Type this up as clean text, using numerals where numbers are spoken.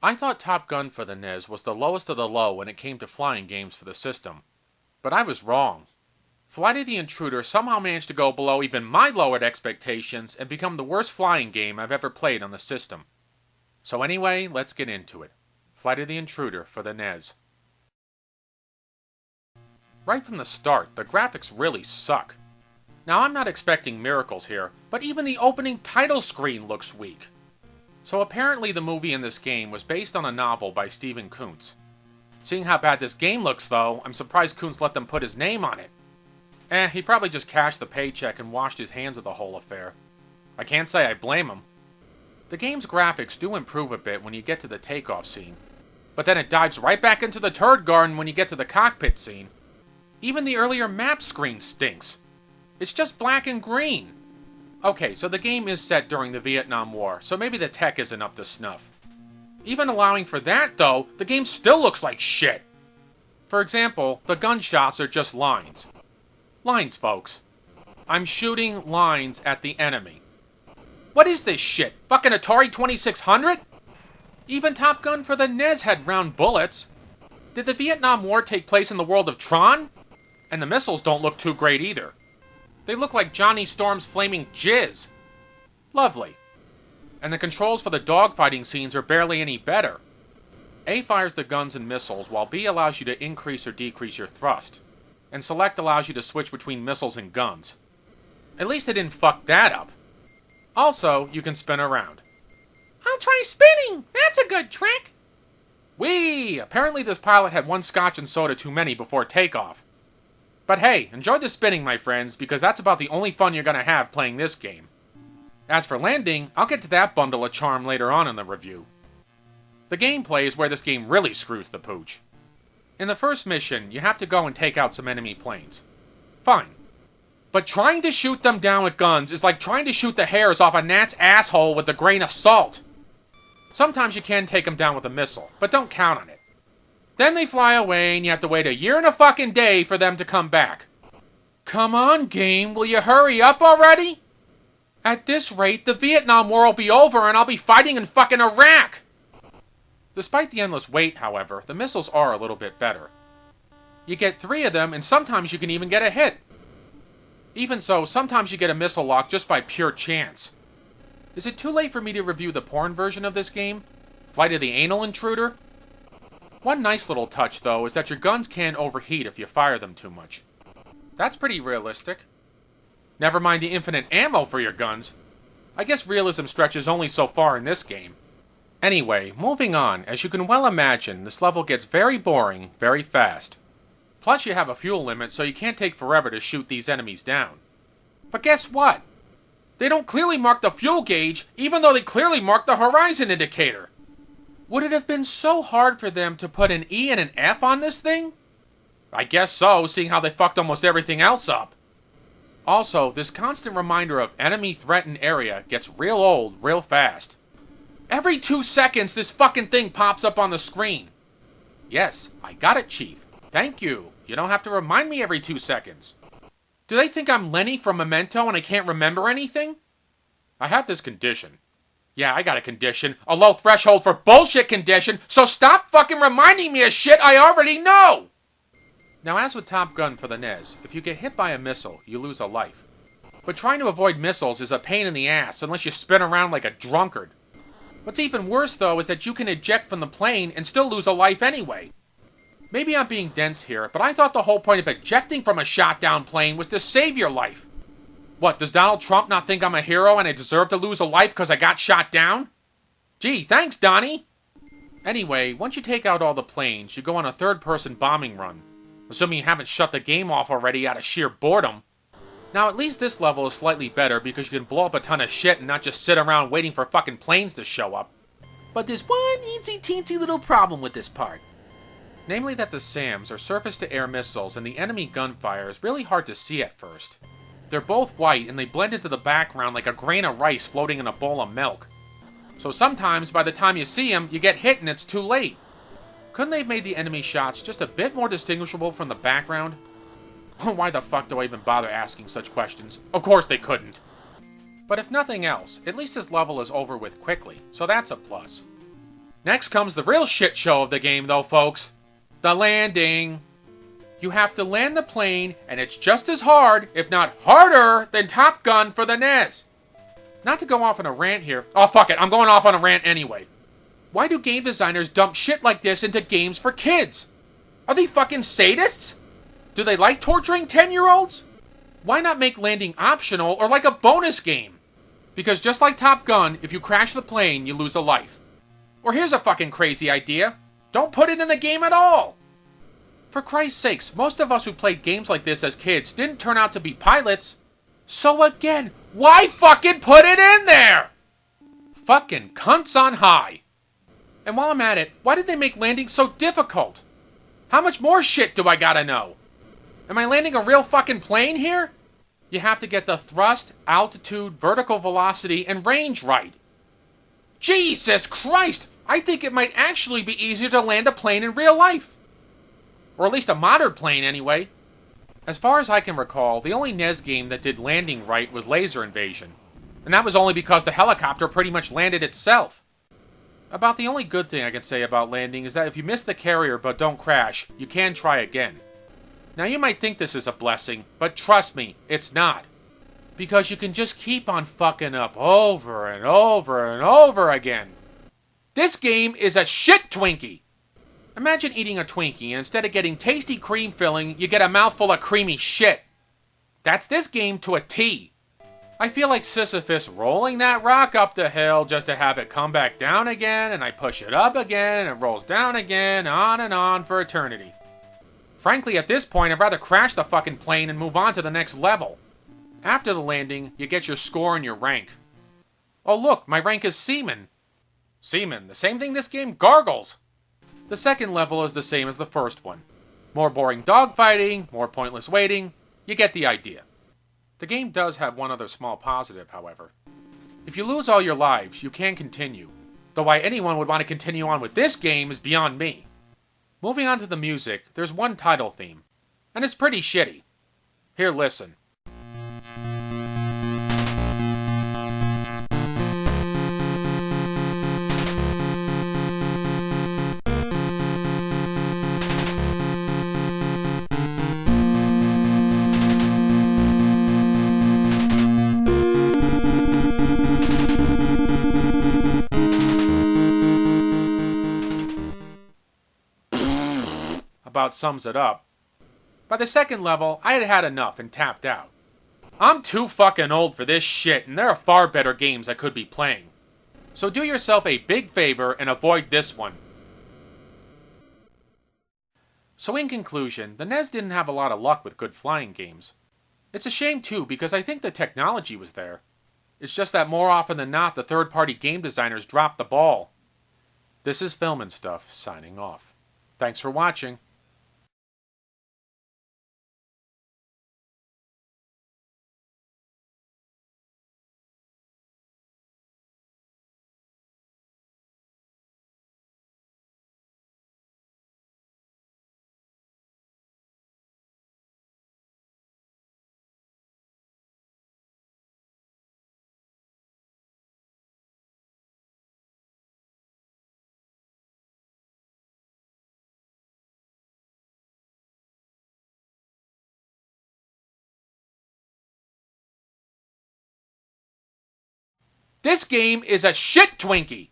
I thought Top Gun for the NES was the lowest of the low when it came to flying games for the system. But I was wrong. Flight of the Intruder somehow managed to go below even my lowered expectations and become the worst flying game I've ever played on the system. So anyway, let's get into it. Flight of the Intruder for the NES. Right from the start, the graphics really suck. Now I'm not expecting miracles here, but even the opening title screen looks weak. So apparently the movie in this game was based on a novel by Stephen Kuntz. Seeing how bad this game looks though, I'm surprised Kuntz let them put his name on it. He probably just cashed the paycheck and washed his hands of the whole affair. I can't say I blame him. The game's graphics do improve a bit when you get to the takeoff scene, but then it dives right back into the turd garden when you get to the cockpit scene. Even the earlier map screen stinks. It's just black and green. Okay, so the game is set during the Vietnam War, so maybe the tech isn't up to snuff. Even allowing for that, though, the game still looks like shit. For example, the gunshots are just lines. Lines, folks. I'm shooting lines at the enemy. What is this shit? Fucking Atari 2600? Even Top Gun for the NES had round bullets. Did the Vietnam War take place in the world of Tron? And the missiles don't look too great either. They look like Johnny Storm's flaming jizz. Lovely. And the controls for the dogfighting scenes are barely any better. A fires the guns and missiles, while B allows you to increase or decrease your thrust. And select allows you to switch between missiles and guns. At least they didn't fuck that up. Also, you can spin around. I'll try spinning! That's a good trick! Whee! Apparently this pilot had one scotch and soda too many before takeoff. But hey, enjoy the spinning, my friends, because that's about the only fun you're gonna have playing this game. As for landing, I'll get to that bundle of charm later on in the review. The gameplay is where this game really screws the pooch. In the first mission, you have to go and take out some enemy planes. Fine. But trying to shoot them down with guns is like trying to shoot the hairs off a gnat's asshole with a grain of salt. Sometimes you can take them down with a missile, but don't count on it. Then they fly away and you have to wait a year and a fucking day for them to come back. Come on, game, will you hurry up already? At this rate, the Vietnam War will be over and I'll be fighting in fucking Iraq! Despite the endless wait, however, the missiles are a little bit better. You get 3 of them and sometimes you can even get a hit. Even so, sometimes you get a missile lock just by pure chance. Is it too late for me to review the porn version of this game? Flight of the Anal Intruder? One nice little touch, though, is that your guns can overheat if you fire them too much. That's pretty realistic. Never mind the infinite ammo for your guns. I guess realism stretches only so far in this game. Anyway, moving on, as you can well imagine, this level gets very boring very fast. Plus you have a fuel limit, so you can't take forever to shoot these enemies down. But guess what? They don't clearly mark the fuel gauge, even though they clearly mark the horizon indicator. Would it have been so hard for them to put an E and an F on this thing? I guess so, seeing how they fucked almost everything else up. Also, this constant reminder of enemy threatened area gets real old real fast. Every 2 seconds this fucking thing pops up on the screen. Yes, I got it, Chief. Thank you. You don't have to remind me every 2 seconds. Do they think I'm Lenny from Memento and I can't remember anything? I have this condition. Yeah, I got a condition. A low threshold for bullshit condition, so stop fucking reminding me of shit I already know! Now, as with Top Gun for the NES, if you get hit by a missile, you lose a life. But trying to avoid missiles is a pain in the ass unless you spin around like a drunkard. What's even worse, though, is that you can eject from the plane and still lose a life anyway. Maybe I'm being dense here, but I thought the whole point of ejecting from a shot-down plane was to save your life. What, does Donald Trump not think I'm a hero and I deserve to lose a life because I got shot down? Gee, thanks, Donnie! Anyway, once you take out all the planes, you go on a third-person bombing run. Assuming you haven't shut the game off already out of sheer boredom. Now, at least this level is slightly better because you can blow up a ton of shit and not just sit around waiting for fucking planes to show up. But there's one eensy-teensy little problem with this part. Namely that the SAMs are surface-to-air missiles and the enemy gunfire is really hard to see at first. They're both white and they blend into the background like a grain of rice floating in a bowl of milk. So sometimes, by the time you see them, you get hit and it's too late. Couldn't they have made the enemy shots just a bit more distinguishable from the background? Why the fuck do I even bother asking such questions? Of course they couldn't. But if nothing else, at least this level is over with quickly, so that's a plus. Next comes the real shit show of the game, though, folks. The landing. You have to land the plane, and it's just as hard, if not harder, than Top Gun for the NES. Not to go off on a rant here. Oh, fuck it, I'm going off on a rant anyway. Why do game designers dump shit like this into games for kids? Are they fucking sadists? Do they like torturing 10-year-olds? Why not make landing optional or like a bonus game? Because just like Top Gun, if you crash the plane, you lose a life. Or here's a fucking crazy idea. Don't put it in the game at all. For Christ's sakes, most of us who played games like this as kids didn't turn out to be pilots. So again, why fucking put it in there? Fucking cunts on high. And while I'm at it, why did they make landing so difficult? How much more shit do I gotta know? Am I landing a real fucking plane here? You have to get the thrust, altitude, vertical velocity, and range right. Jesus Christ! I think it might actually be easier to land a plane in real life. Or at least a modern plane, anyway. As far as I can recall, the only NES game that did landing right was Laser Invasion. And that was only because the helicopter pretty much landed itself. About the only good thing I can say about landing is that if you miss the carrier but don't crash, you can try again. Now you might think this is a blessing, but trust me, it's not. Because you can just keep on fucking up over and over and over again. This game is a shit Twinkie! Imagine eating a Twinkie and instead of getting tasty cream filling, you get a mouthful of creamy shit. That's this game to a T. I feel like Sisyphus rolling that rock up the hill just to have it come back down again, and I push it up again, and it rolls down again, on and on for eternity. Frankly, at this point, I'd rather crash the fucking plane and move on to the next level. After the landing, you get your score and your rank. Oh look, my rank is Seaman. Seaman, the same thing this game gargles. The second level is the same as the first one. More boring dogfighting, more pointless waiting. You get the idea. The game does have one other small positive, however. If you lose all your lives, you can continue. Though why anyone would want to continue on with this game is beyond me. Moving on to the music, there's one title theme. And it's pretty shitty. Here, listen. About sums it up. By the second level, I had had enough and tapped out. I'm too fucking old for this shit, and there are far better games I could be playing. So do yourself a big favor and avoid this one. So in conclusion, the NES didn't have a lot of luck with good flying games. It's a shame too, because I think the technology was there. It's just that more often than not, the third-party game designers dropped the ball. This is Film and Stuff, signing off. Thanks for watching. This game is a shit Twinkie!